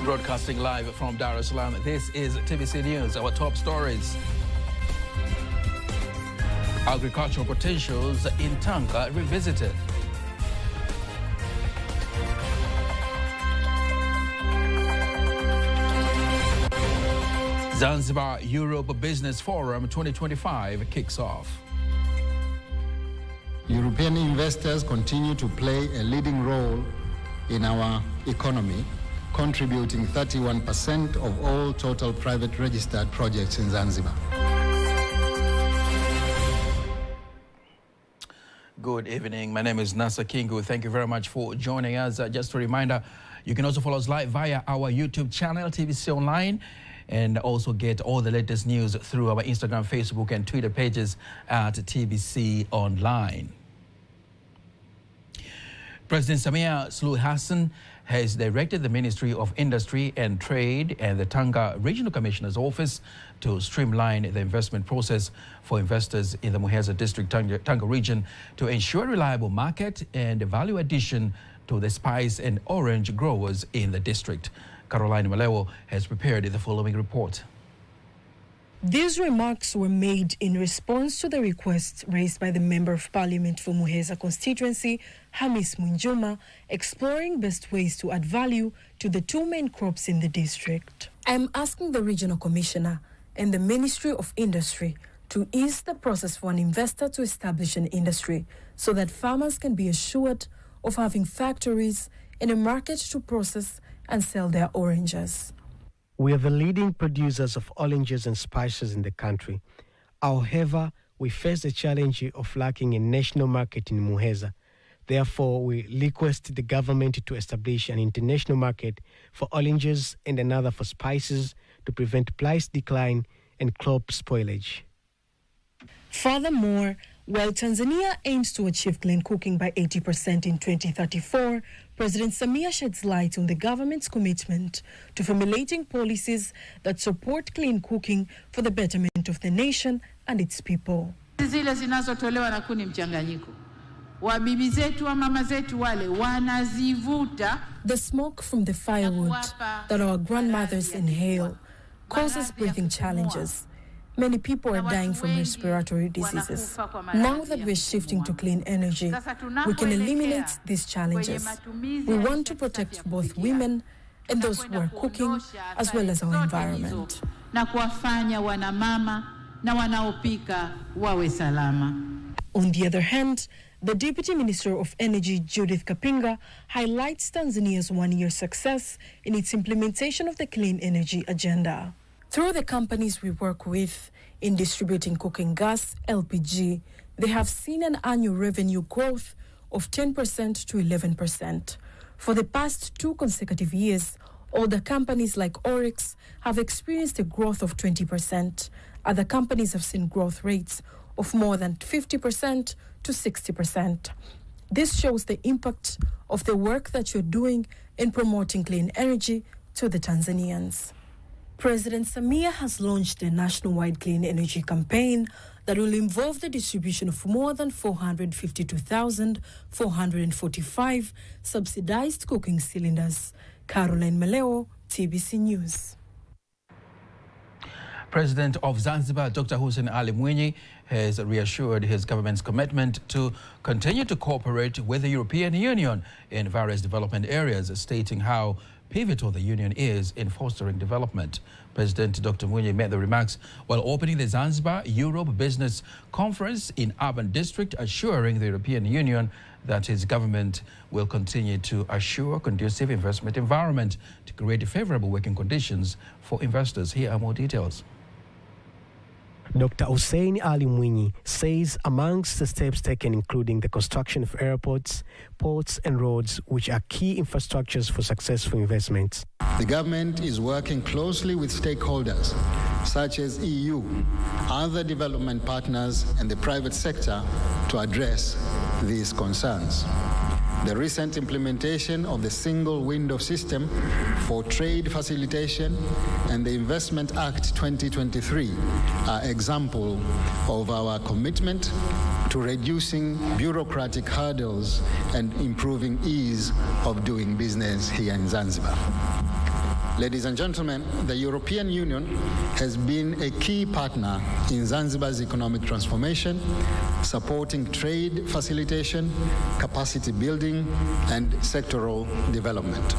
Broadcasting live from Dar es Salaam, this is TBC News. Our top stories. Agricultural potentials in Tanga revisited. Zanzibar Europe Business Forum 2025 kicks off. European investors continue to play a leading role in our economy, contributing 31% of all total private registered projects in Zanzibar. Good evening. My name is Nasa Kingu. Thank you very much for joining us. Just a reminder, you can also follow us live via our YouTube channel, TBC Online, and also get all the latest news through our Instagram, Facebook, and Twitter pages at TBC Online. President Samia Suluhu Hassan has directed the Ministry of Industry and Trade and the Tanga Regional Commissioner's Office to streamline the investment process for investors in the Muheza District Tanga region to ensure reliable market and value addition to the spice and orange growers in the district. Caroline Malewo has prepared the following report. These remarks were made in response to the request raised by the Member of Parliament for Muheza constituency, Hamis Mwinjuma, exploring best ways to add value to the two main crops in the district. I am asking the Regional Commissioner and the Ministry of Industry to ease the process for an investor to establish an industry so that farmers can be assured of having factories and a market to process and sell their oranges. We are the leading producers of oranges and spices in the country. However, we face the challenge of lacking a national market in Muheza. Therefore, we request the government to establish an international market for oranges and another for spices to prevent price decline and crop spoilage. Furthermore, while Tanzania aims to achieve clean cooking by 80% in 2034, President Samia sheds light on the government's commitment to formulating policies that support clean cooking for the betterment of the nation and its people. Zile zinazotolewa na kuni mchanganyiko. Wabibi zetu wa mama zetu wale wanazivuta. The smoke from the firewood that our grandmothers inhale causes breathing challenges. Many people are dying from respiratory diseases. Now that we're shifting to clean energy, we can eliminate these challenges. We want to protect both women and those who are cooking, as well as our environment. Na kuwafanya wanamama na wanaopika wawe salama. On the other hand, the Deputy Minister of Energy, Judith Kapinga, highlights Tanzania's one-year success in its implementation of the clean energy agenda. Through the companies we work with in distributing cooking gas, LPG, they have seen an annual revenue growth of 10% to 11%. For the past 2 consecutive years, older companies like Oryx have experienced a growth of 20%. Other companies have seen growth rates of more than 50% to 60%. This shows the impact of the work that you're doing in promoting clean energy to the Tanzanians. President Samia has launched a nationwide clean energy campaign that will involve the distribution of more than 452,445 subsidized cooking cylinders. Caroline Malewo, TBC News. President of Zanzibar, Dr. Hussein Ali Mwinyi, has reassured his government's commitment to continue to cooperate with the European Union in various development areas, stating how pivotal the Union is in fostering development. President Dr. Mwinyi made the remarks while opening the Zanzibar Europe Business Conference in Urban District, assuring the European Union that his government will continue to assure conducive investment environment to create favorable working conditions for investors. Here are more details. Dr. Hussein Ali Mwinyi says amongst the steps taken including the construction of airports, ports and roads, which are key infrastructures for successful investments. The government is working closely with stakeholders such as EU, other development partners and the private sector to address these concerns. The recent implementation of the single window system for trade facilitation and the Investment Act 2023 are examples of our commitment to reducing bureaucratic hurdles and improving ease of doing business here in Zanzibar. Ladies and gentlemen, the European Union has been a key partner in Zanzibar's economic transformation, supporting trade facilitation, capacity building, and sectoral development.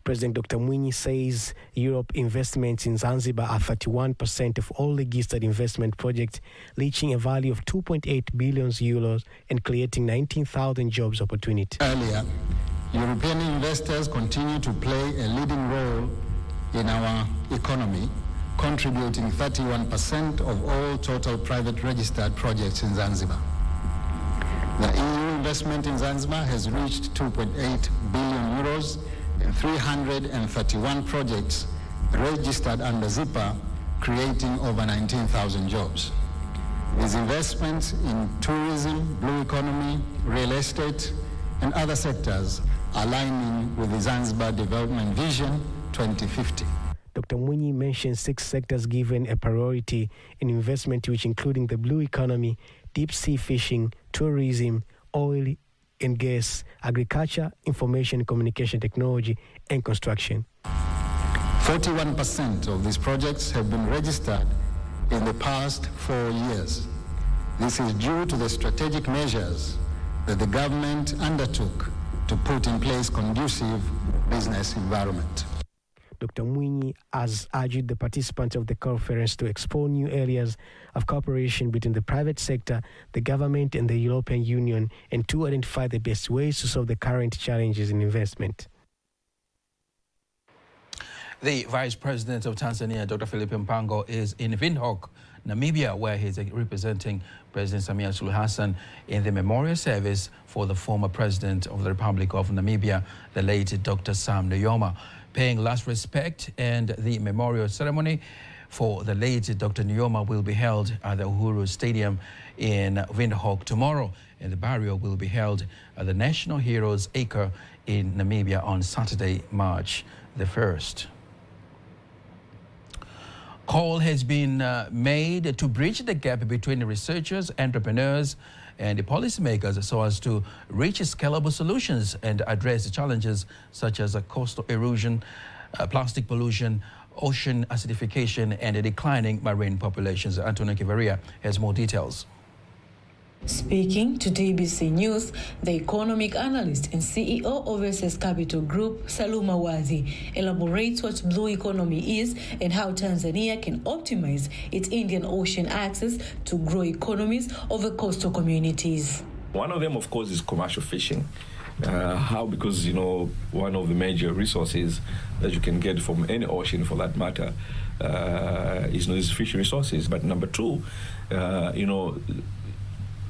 President Dr. Mwinyi says Europe investments in Zanzibar are 31% of all registered investment projects, reaching a value of 2.8 billion euros and creating 19,000 jobs opportunities. Earlier, European investors continue to play a leading role in our economy, contributing 31% of all total private registered projects in Zanzibar. The EU investment in Zanzibar has reached 2.8 billion euros and 331 projects registered under ZIPA, creating over 19,000 jobs. These investments in tourism, blue economy, real estate, and other sectors aligning with the Zanzibar Development Vision 2050. Dr. Mwinyi mentioned 6 sectors given a priority in investment, which including the blue economy, deep sea fishing, tourism, oil and gas, agriculture, information and communication technology, and construction. 41% of these projects have been registered in the past 4 years. This is due to the strategic measures that the government undertook to put in place conducive business environment. Dr. Mwinyi has urged the participants of the conference to explore new areas of cooperation between the private sector, the government, and the European Union, and to identify the best ways to solve the current challenges in investment. The Vice President of Tanzania, Dr. Philip Mpango, is in Windhoek, Namibia, where he is representing President Samia Suluhu Hassan in the memorial service for the former President of the Republic of Namibia, the late Dr. Sam Nujoma. Paying last respect, and the memorial ceremony for the late Dr. Nujoma will be held at the Uhuru Stadium in Windhoek tomorrow, and the burial will be held at the National Heroes Acre in Namibia on Saturday, March the 1st. Call has been made to bridge the gap between researchers, entrepreneurs, and the policymakers so as to reach scalable solutions and address challenges such as coastal erosion, plastic pollution, ocean acidification, and declining marine populations. Antonio Kivaria has more details. Speaking to DBC News, the economic analyst and CEO of SS Capital Group, Saluma Wazi, elaborates what blue economy is and how Tanzania can optimize its Indian Ocean access to grow economies of the coastal communities. One of them, of course, is commercial fishing. How? Because, one of the major resources that you can get from any ocean, for that matter, is fish resources. But number two,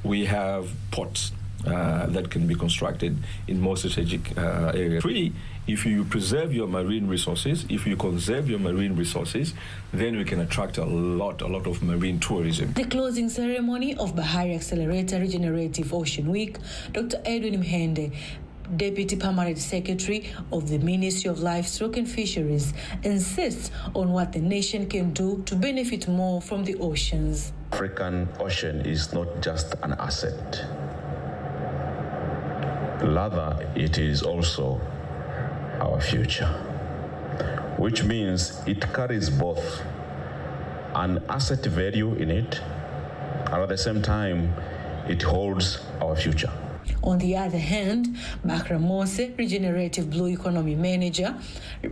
we have ports that can be constructed in more strategic areas. Really, if you preserve your marine resources, if you conserve your marine resources, then we can attract a lot of marine tourism. The closing ceremony of Bahari Accelerator Regenerative Ocean Week, Dr. Edwin Mhende, Deputy Permanent Secretary of the Ministry of Livestock and Fisheries, insists on what the nation can do to benefit more from the oceans. African Ocean is not just an asset. Rather, it is also our future, which means it carries both an asset value in it, and at the same time, it holds our future. On the other hand, Bakra Mose, Regenerative Blue Economy Manager,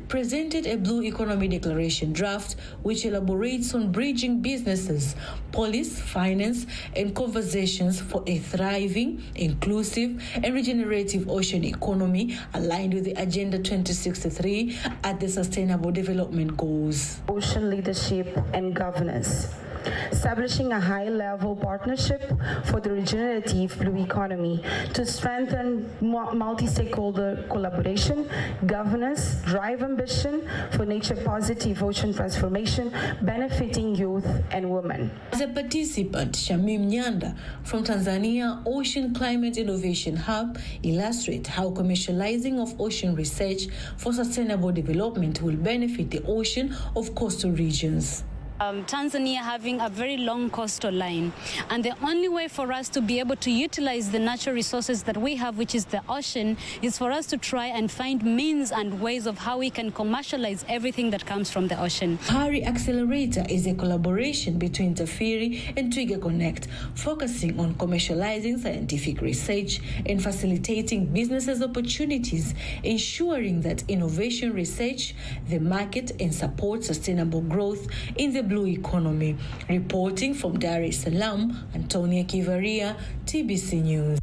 presented a Blue Economy Declaration draft which elaborates on bridging businesses, police, finance, and conversations for a thriving, inclusive, and regenerative ocean economy aligned with the Agenda 2063 at the Sustainable Development Goals. Ocean leadership and governance. Establishing a high-level partnership for the regenerative blue economy to strengthen multi-stakeholder collaboration, governance, drive ambition for nature-positive ocean transformation, benefiting youth and women. As a participant, Shamim Nyanda from Tanzania Ocean Climate Innovation Hub illustrates how commercializing of ocean research for sustainable development will benefit the ocean of coastal regions. Tanzania having a very long coastal line. And the only way for us to be able to utilize the natural resources that we have, which is the ocean, is for us to try and find means and ways of how we can commercialize everything that comes from the ocean. Hari Accelerator is a collaboration between Tafiri and Twiga Connect, focusing on commercializing scientific research and facilitating businesses opportunities, ensuring that innovation research, the market, and support sustainable growth in the blue economy. Reporting from Dar es Salaam, Antonia Kivaria, TBC News.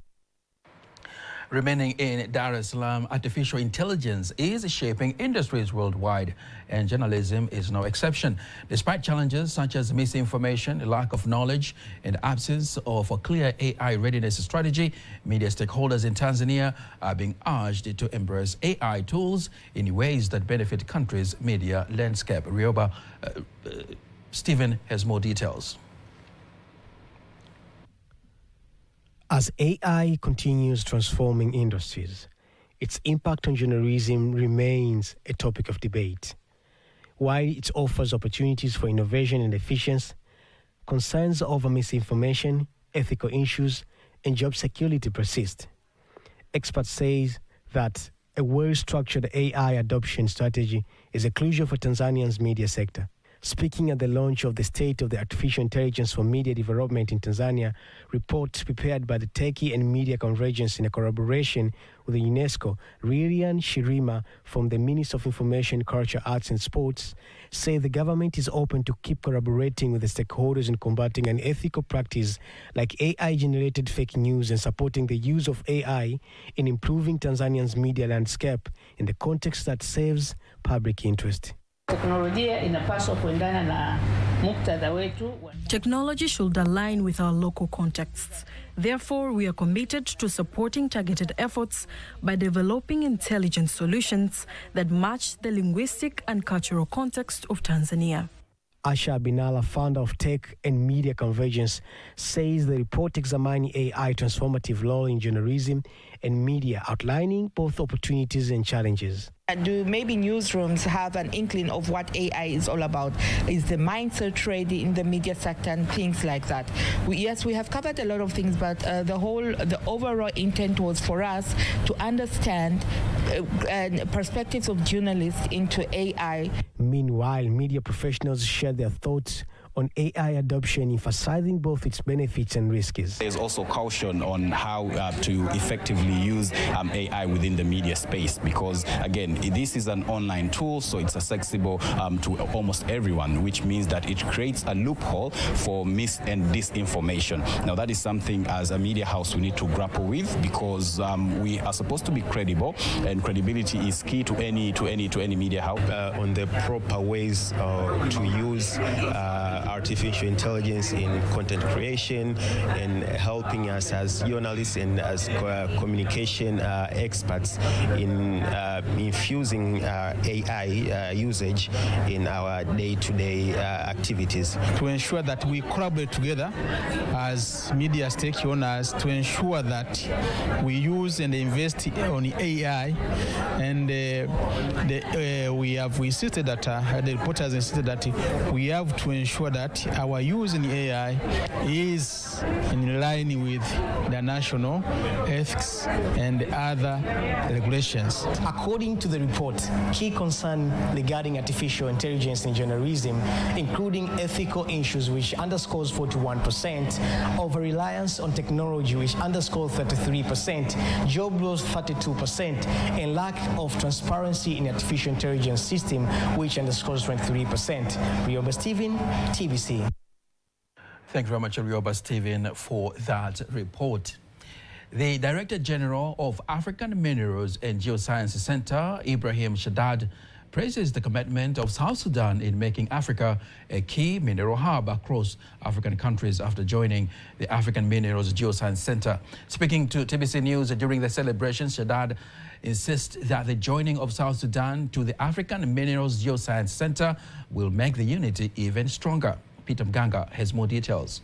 Remaining in Dar es Salaam, artificial intelligence is shaping industries worldwide, and journalism is no exception. Despite challenges such as misinformation, lack of knowledge, and absence of a clear AI readiness strategy, media stakeholders in Tanzania are being urged to embrace AI tools in ways that benefit country's media landscape. Rioba, Stephen has more details. As AI continues transforming industries, its impact on journalism remains a topic of debate. While it offers opportunities for innovation and efficiency, concerns over misinformation, ethical issues, and job security persist. Experts say that a well-structured AI adoption strategy is crucial for Tanzania's media sector. Speaking at the launch of the State of the Artificial Intelligence for Media Development in Tanzania, report prepared by the Techie and Media Convergence in a collaboration with the UNESCO, Lilian Shirima from the Ministry of Information, Culture, Arts and Sports, say the government is open to keep collaborating with the stakeholders in combating unethical practice like AI-generated fake news and supporting the use of AI in improving Tanzania's media landscape in the context that serves public interest. Technology should align with our local contexts. Therefore, we are committed to supporting targeted efforts by developing intelligent solutions that match the linguistic and cultural context of Tanzania. Asha Binala, founder of Tech and Media Convergence, says the report examining AI transformative role in journalism and media, outlining both opportunities and challenges. Do maybe newsrooms have an inkling of what AI is all about? Is the mindset ready in the media sector and things like that? Yes, we have covered a lot of things, but the overall intent was for us to understand perspectives of journalists into AI. Meanwhile, media professionals share their thoughts on AI adoption, emphasizing both its benefits and risks. There's also caution on how to effectively use AI within the media space because, again, this is an online tool, so it's accessible to almost everyone, which means that it creates a loophole for mis and disinformation. Now, that is something as a media house we need to grapple with because we are supposed to be credible, and credibility is key to any media house. On the proper ways to use artificial intelligence in content creation and helping us as journalists and as communication experts in infusing AI usage in our day-to-day activities. To ensure that we collaborate together as media stakeholders to ensure that we use and invest on AI, and we have insisted that the report has insisted that we have to ensure that our use in AI is in line with the national ethics and other regulations. According to the report, key concern regarding artificial intelligence in journalism, including ethical issues, which underscores 41%, over-reliance on technology, which underscores 33%, job loss 32%, and lack of transparency in artificial intelligence system, which underscores 23%. Rioba Stephen, TBC. Thank you very much, Rioba Stephen, for that report. The Director General of African Minerals and Geoscience Center, Ibrahim Shaddad, praises the commitment of South Sudan in making Africa a key mineral hub across African countries after joining the African Minerals Geoscience Center. Speaking to TBC News during the celebration, Shaddad insists that the joining of South Sudan to the African Minerals Geoscience Center will make the unity even stronger. Peter Mganga has more details.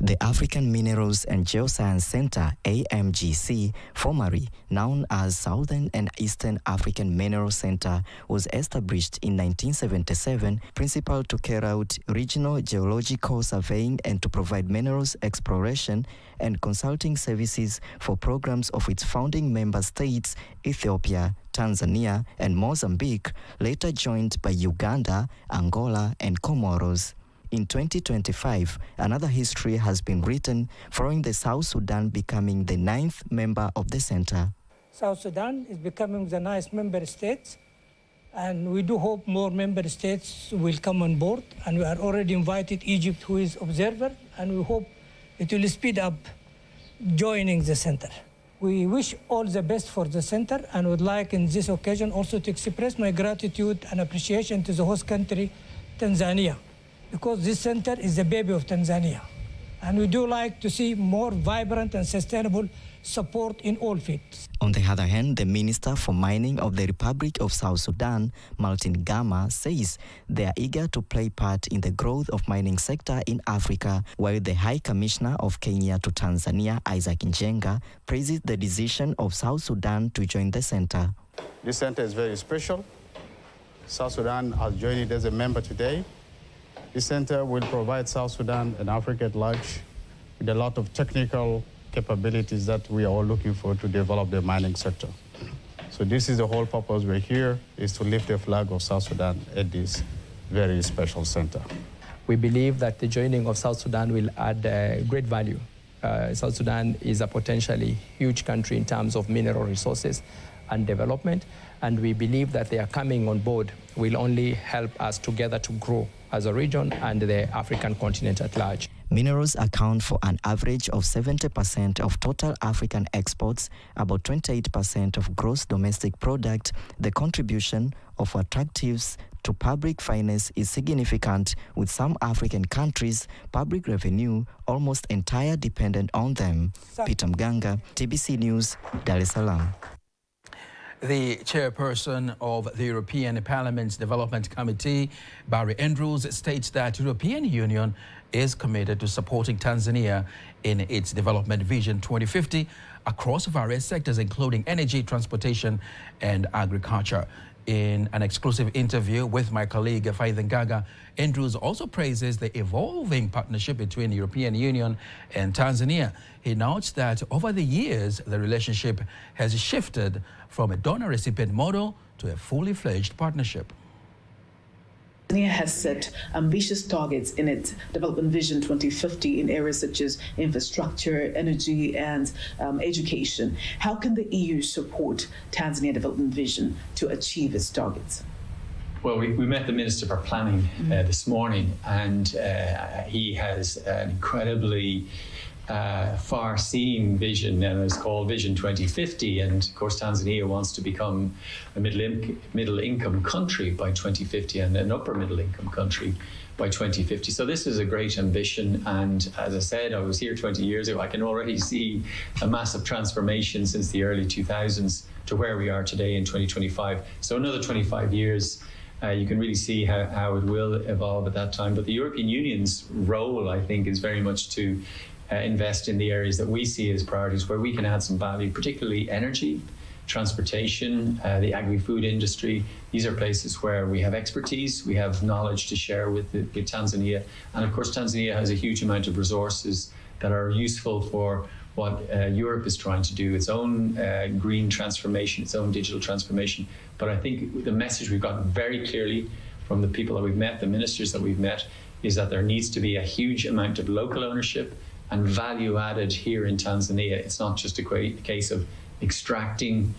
The African Minerals and Geoscience Center, AMGC, formerly known as Southern and Eastern African Mineral Center, was established in 1977, principal to carry out regional geological surveying and to provide minerals exploration and consulting services for programs of its founding member states, Ethiopia, Tanzania, and Mozambique, later joined by Uganda, Angola, and Comoros. In 2025, another history has been written following the South Sudan becoming the 9th member of the center. South Sudan is becoming the 9th member state, and we do hope more member states will come on board, and we are already invited Egypt, who is observer, and we hope it will speed up joining the center. We wish all the best for the center and would like in this occasion also to express my gratitude and appreciation to the host country, Tanzania, because this center is the baby of Tanzania. And we do like to see more vibrant and sustainable support in all fields. On the other hand, the Minister for Mining of the Republic of South Sudan, Martin Gama, says they are eager to play part in the growth of mining sector in Africa, while the High Commissioner of Kenya to Tanzania, Isaac Njenga, praises the decision of South Sudan to join the center. This center is very special. South Sudan has joined it as a member today. This center will provide South Sudan and Africa at large with a lot of technical capabilities that we are all looking for to develop the mining sector. So this is the whole purpose we're here, is to lift the flag of South Sudan at this very special center. We believe that the joining of South Sudan will add great value. South Sudan is a potentially huge country in terms of mineral resources and development, and we believe that their coming on board will only help us together to grow as a region and the African continent at large. Minerals account for an average of 70% of total African exports, about 28% of gross domestic product. The contribution of attractives to public finance is significant, with some African countries' public revenue almost entirely dependent on them. Peter Mganga, TBC News, Dar es Salaam. The chairperson of the European Parliament's Development Committee, Barry Andrews, states that the European Union is committed to supporting Tanzania in its Development Vision 2050 across various sectors, including energy, transportation, and agriculture. In an exclusive interview with my colleague Faith Gaga, Andrews also praises the evolving partnership between the European Union and Tanzania. He notes that over the years, the relationship has shifted from a donor-recipient model to a fully fledged partnership. Tanzania has set ambitious targets in its Development Vision 2050 in areas such as infrastructure, energy, and education. How can the EU support Tanzania Development Vision to achieve its targets? Well, we met the Minister for Planning this morning, and he has an incredibly far-seeing vision, and it's called Vision 2050. And of course, Tanzania wants to become a middle-income country by 2050 and an upper-middle-income country by 2050. So this is a great ambition. And as I said, I was here 20 years ago. I can already see a massive transformation since the early 2000s to where we are today in 2025. So another 25 years. You can really see how it will evolve at that time. But the European Union's role, I think, is very much to invest in the areas that we see as priorities where we can add some value, particularly energy, transportation, the agri-food industry. These are places where we have expertise, we have knowledge to share with Tanzania. And of course, Tanzania has a huge amount of resources that are useful for what Europe is trying to do, its own green transformation, its own digital transformation. But I think the message we've got very clearly from the people that we've met, the ministers that we've met, is that there needs to be a huge amount of local ownership and value added here in Tanzania. It's not just a case of extracting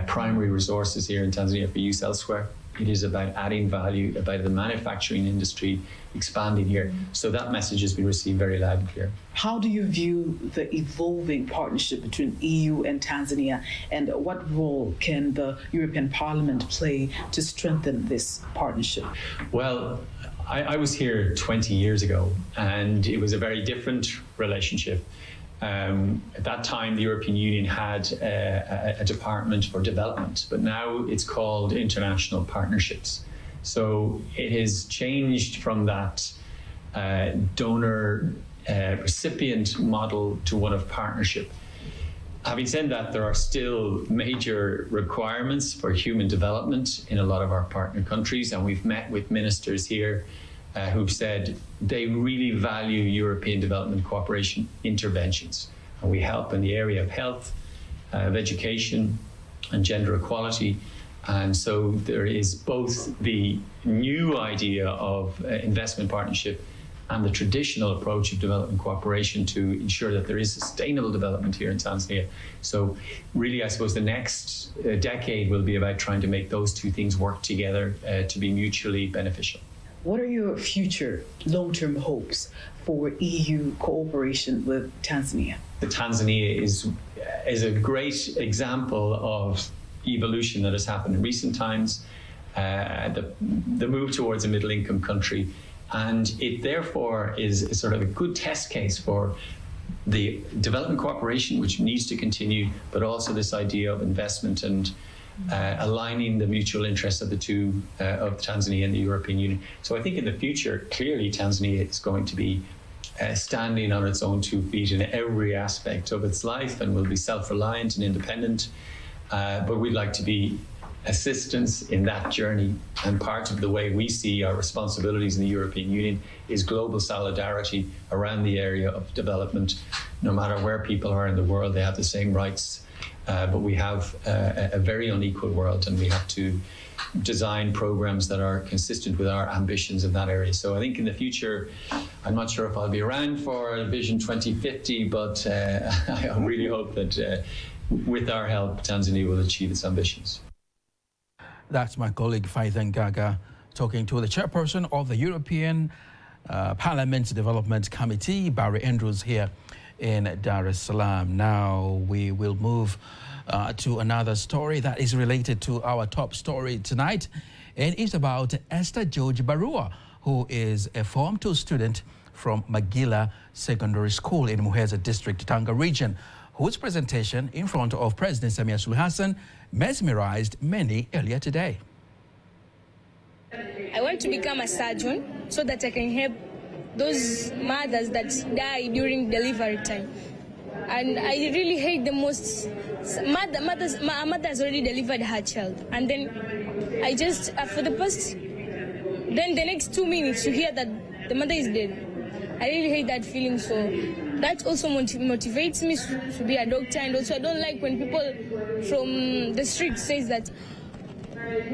primary resources here in Tanzania for use elsewhere. It is about adding value, about the manufacturing industry expanding here. So that message has been received very loud and clear. How do you view the evolving partnership between EU and Tanzania, and what role can the European Parliament play to strengthen this partnership? Well, I was here 20 years ago, and it was a very different relationship. At that time, the European Union had a department for development, but now it's called international partnerships. So it has changed from that donor recipient model to one of partnership. Having said that, there are still major requirements for human development in a lot of our partner countries, and we've met with ministers here who've said they really value European development cooperation interventions. And we help in the area of health, of education, and gender equality. And so there is both the new idea of investment partnership and the traditional approach of development cooperation to ensure that there is sustainable development here in Tanzania. So really, I suppose the next decade will be about trying to make those two things work together to be mutually beneficial. What are your future long-term hopes for EU cooperation with Tanzania? Tanzania is a great example of evolution that has happened in recent times, the move towards a middle-income country. And it therefore is sort of a good test case for the development cooperation, which needs to continue, but also this idea of investment and aligning the mutual interests of the two, of Tanzania and the European Union. So I think in the future, clearly Tanzania is going to be standing on its own 2 feet in every aspect of its life and will be self-reliant and independent. But we'd like to be assistance in that journey, and part of the way we see our responsibilities in the European Union is global solidarity around the area of development. No matter where people are in the world, they have the same rights, but we have a very unequal world, and we have to design programs that are consistent with our ambitions in that area. So I think in the future, I'm not sure if I'll be around for Vision 2050, but I really hope that with our help, Tanzania will achieve its ambitions. That's my colleague Faithan Gaga talking to the chairperson of the European Parliament's Development Committee, Barry Andrews, here in Dar es Salaam. Now we will move to another story that is related to our top story tonight. And it's about Esther George Barua, who is a Form 2 student from Magila Secondary School in Muheza District, Tanga region, whose presentation in front of President Samia Suluhu Hassan mesmerized many earlier today. I want to become a surgeon so that I can help those mothers that die during delivery time. And I really hate the most, a mother has already delivered her child. And then I just, for the next 2 minutes you hear that the mother is dead. I really hate that feeling, so that also motivates me to be a doctor. And also I don't like when people from the street says that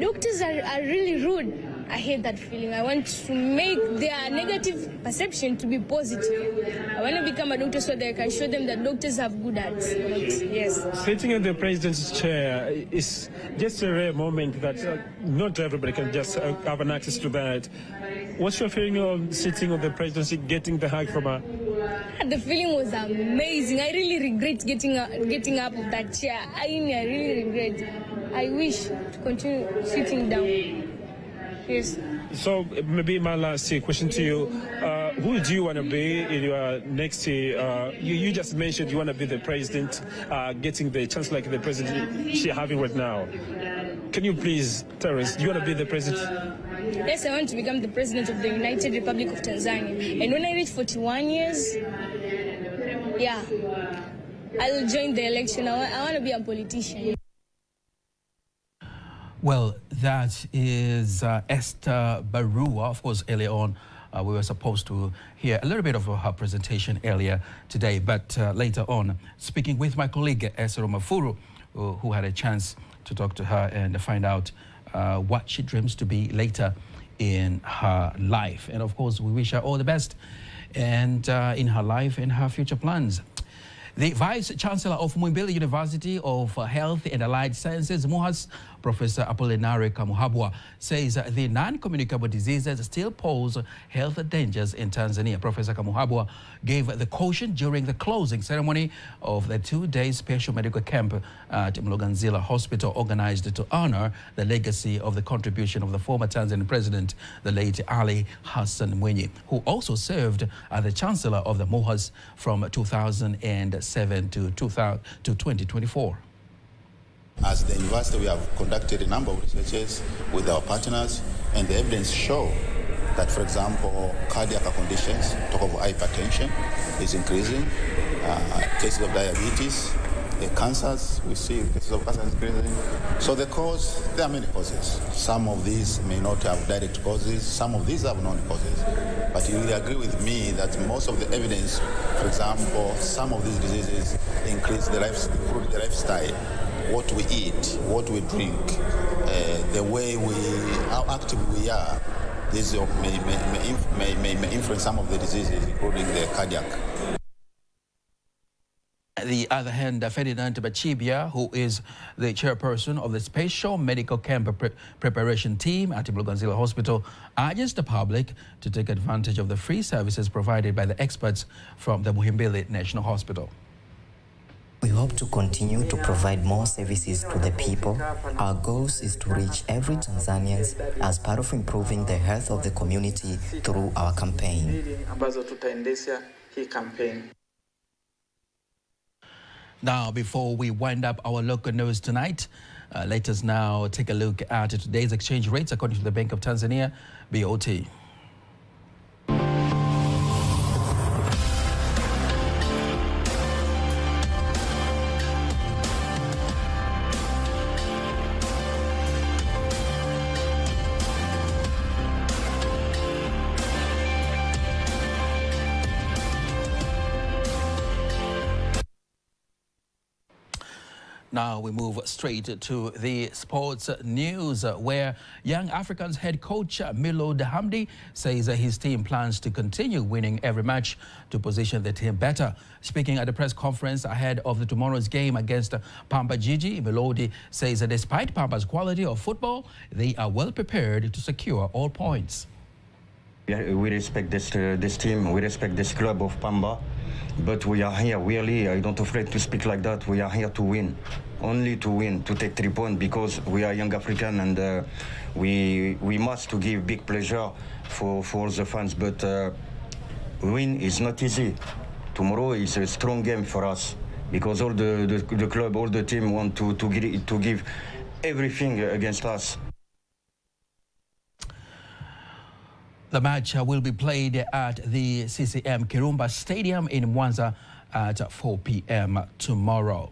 doctors are really rude. I hate that feeling. I want to make their negative perception to be positive. I want to become a doctor so that I can show them that doctors have good hearts. Yes. Sitting in the president's chair is just a rare moment that not everybody can just have an access to that. What's your feeling on sitting on the presidency, getting the hug from her? The feeling was amazing. I really regret getting up of that chair. I really regret. I wish to continue sitting down. Yes. So maybe my last question to you, who do you want to be in your next year? You just mentioned you want to be the president, getting the chance like the president she's having right now. Can you please tell us, do you want to be the president? Yes, I want to become the president of the United Republic of Tanzania. And when I reach 41 years, yeah, I'll join the election. I want to be a politician. Well, that is Esther Barua. Of course, earlier on, we were supposed to hear a little bit of her presentation earlier today, but later on, speaking with my colleague, Esero Mafuru, who had a chance to talk to her and find out what she dreams to be later in her life. And of course, we wish her all the best and in her life and her future plans. The Vice Chancellor of Muhimbili University of Health and Allied Sciences, MUHAS, Professor Apolinare Kamuhabwa, says the non-communicable diseases still pose health dangers in Tanzania. Professor Kamuhabwa gave the caution during the closing ceremony of the 2-day special medical camp at Mloganzila Hospital, organized to honor the legacy of the contribution of the former Tanzanian president, the late Ali Hassan Mwinyi, who also served as the Chancellor of the MUHAS from 2007 to 2024. As the university, we have conducted a number of researches with our partners, and the evidence show that, for example, cardiac conditions, talk of hypertension, is increasing, cases of diabetes, cancers, we see cases of cancer increasing. So the cause, there are many causes. Some of these may not have direct causes, some of these have non-causes. But you will agree with me that most of the evidence, for example, some of these diseases increase the lifestyle, what we eat, what we drink, the way how active we are. This may influence some of the diseases, including the cardiac. On the other hand, Ferdinand Bachibia, who is the chairperson of the Special Medical Camp Preparation Team at Mloganzila Hospital, urges the public to take advantage of the free services provided by the experts from the Muhimbili National Hospital. We hope to continue to provide more services to the people. Our goal is to reach every Tanzanian as part of improving the health of the community through our campaign. Now, before we wind up our local news tonight, let us now take a look at today's exchange rates according to the Bank of Tanzania, BOT. Now we move straight to the sports news, where Young Africans head coach Milo Dahamdi says his team plans to continue winning every match to position the team better. Speaking at a press conference ahead of tomorrow's game against Pamba Jiji, Melody says that despite Pamba's quality of football, they are well prepared to secure all points. We respect this team, we respect this club of Pamba. But we are here, really, I don't afraid to speak like that. We are here to win, only to win, to take 3 points, because we are young African and we must to give big pleasure for all the fans. But win is not easy. Tomorrow is a strong game for us because all the club, all the team want to give everything against us. The match will be played at the CCM Kirumba Stadium in Mwanza at 4 p.m. tomorrow.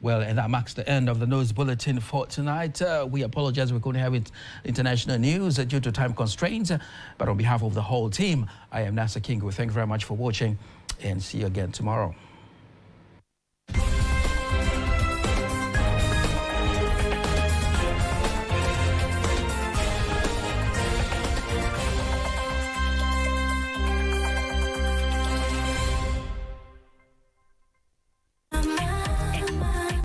Well, and that marks the end of the news bulletin for tonight. We apologize we couldn't have international news due to time constraints. But on behalf of the whole team, I am Nasa King. Thank you very much for watching and see you again tomorrow.